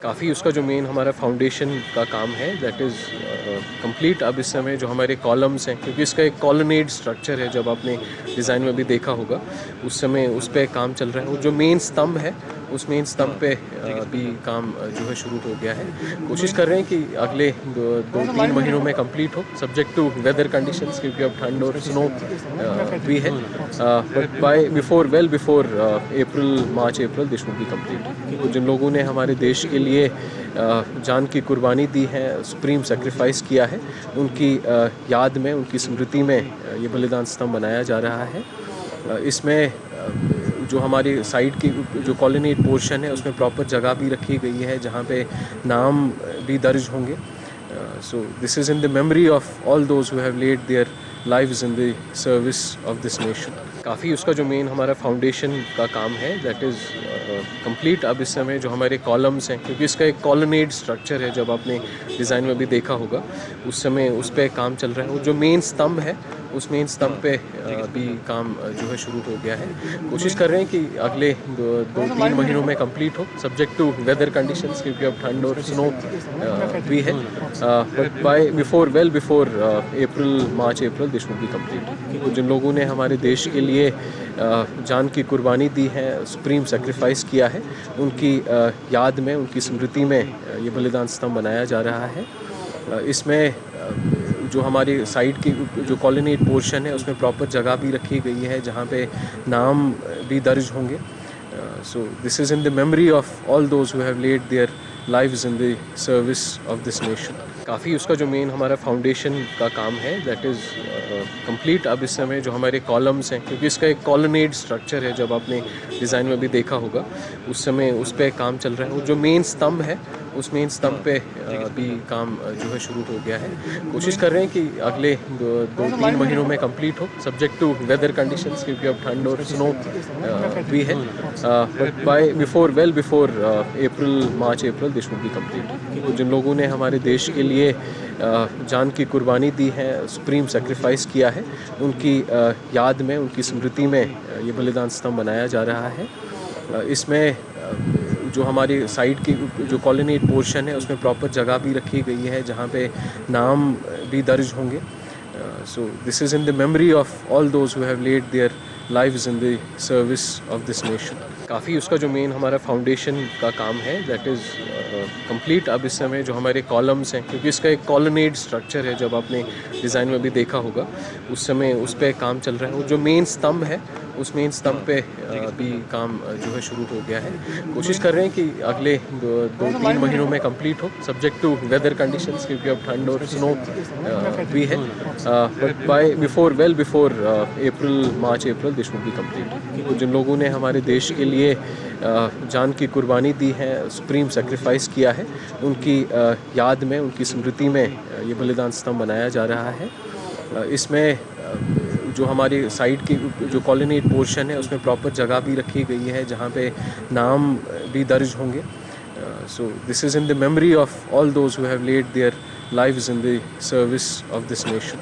काफ़ी उसका जो मेन हमारा फाउंडेशन का काम है दैट इज़ कंप्लीट। अब इस समय जो हमारे कॉलम्स हैं, क्योंकि इसका एक कॉलोनेड स्ट्रक्चर है, जब आपने डिज़ाइन में भी देखा होगा उस समय उस पर काम चल रहा है। वो जो मेन स्तंभ है उस मेन स्तंभ पे भी काम जो है शुरू हो गया है। कोशिश कर रहे हैं कि अगले 2-3 महीनों में कंप्लीट हो, सब्जेक्ट टू वेदर कंडीशंस, क्योंकि अब ठंड और स्नो भी है। But by before April, March April this will be complete. तो जिन लोगों ने हमारे देश के लिए जान की कुर्बानी दी है, सुप्रीम सेक्रीफाइस किया है, उनकी याद में, उनकी स्मृति में ये बलिदान स्तंभ बनाया जा रहा है। इसमें जो हमारी साइड की जो कॉलोनी पोर्शन है उसमें प्रॉपर जगह भी रखी गई है जहाँ पे नाम भी दर्ज होंगे। So this is in the memory of all those who have led their lives in the service of this nation. काफ़ी उसका जो मेन हमारा फाउंडेशन का काम है दैट इज़ कंप्लीट। अब इस समय जो हमारे कॉलम्स हैं, क्योंकि इसका एक कॉलोनेड स्ट्रक्चर है, जब आपने डिज़ाइन में भी देखा होगा उस समय उस पर काम चल रहा है। वो जो मेन स्तंभ है उस मेन स्तंभ पे भी काम जो है शुरू हो गया है। कोशिश कर रहे हैं कि अगले 2-3 महीनों में कंप्लीट हो, सब्जेक्ट टू वेदर कंडीशंस, क्योंकि अब ठंड और स्नो भी है। But by before April, March April this will be complete. तो जिन लोगों ने हमारे देश के लिए जान की कुर्बानी दी है, सुप्रीम सेक्रीफाइस किया है, उनकी याद में, उनकी स्मृति में ये बलिदान स्तंभ बनाया जा रहा है। इसमें जो हमारी साइड की जो कॉलोनी पोर्शन है उसमें प्रॉपर जगह भी रखी गई है जहाँ पे नाम भी दर्ज होंगे। So this is in the memory of all those who have led their lives in the service of this nation. काफ़ी उसका जो मेन हमारा फाउंडेशन का काम है दैट इज़ कंप्लीट। अब इस समय जो हमारे कॉलम्स हैं, क्योंकि इसका एक कॉलोनेड स्ट्रक्चर है, जब आपने डिज़ाइन में भी देखा होगा उस समय उस पर काम चल रहा है। वो जो मेन स्तंभ है उस मेन स्तंभ पे भी काम जो है शुरू हो गया है। कोशिश कर रहे हैं कि अगले 2-3 महीनों में कंप्लीट हो, सब्जेक्ट टू वेदर कंडीशंस, क्योंकि अब ठंड और स्नो भी है। But by before April, March April this will be complete. तो जिन लोगों ने हमारे देश के लिए जान की कुर्बानी दी है, सुप्रीम सेक्रीफाइस किया है, उनकी याद में, उनकी स्मृति में ये बलिदान स्तंभ बनाया जा रहा है। इसमें जो हमारी साइड की जो कॉलोनी पोर्शन है उसमें प्रॉपर जगह भी रखी गई है जहाँ पे नाम भी दर्ज होंगे। So this is in the memory of all those who have led their lives in the service of this nation. काफ़ी उसका जो मेन हमारा फाउंडेशन का काम है दैट इज़ कंप्लीट। अब इस समय जो हमारे कॉलम्स हैं, क्योंकि इसका एक कॉलोनेड स्ट्रक्चर है, जब आपने डिज़ाइन में भी देखा होगा उस समय उस पर काम चल रहा है। वो जो मेन स्तंभ है उस मेन स्तंभ पे भी काम जो है शुरू हो गया है। कोशिश कर रहे हैं कि अगले 2-3 महीनों में कंप्लीट हो, सब्जेक्ट टू वेदर कंडीशंस, क्योंकि अब ठंड और स्नो भी है। But by before April, March April this will be complete. तो जिन लोगों ने हमारे देश के लिए जान की कुर्बानी दी है, सुप्रीम सेक्रीफाइस किया है, उनकी याद में, उनकी स्मृति में ये बलिदान स्तंभ बनाया जा रहा है। इसमें जो हमारी साइड की जो कॉलोनी पोर्शन है उसमें प्रॉपर जगह भी रखी गई है जहाँ पे नाम भी दर्ज होंगे। So this is in the memory of all those who have led their lives in the service of this nation.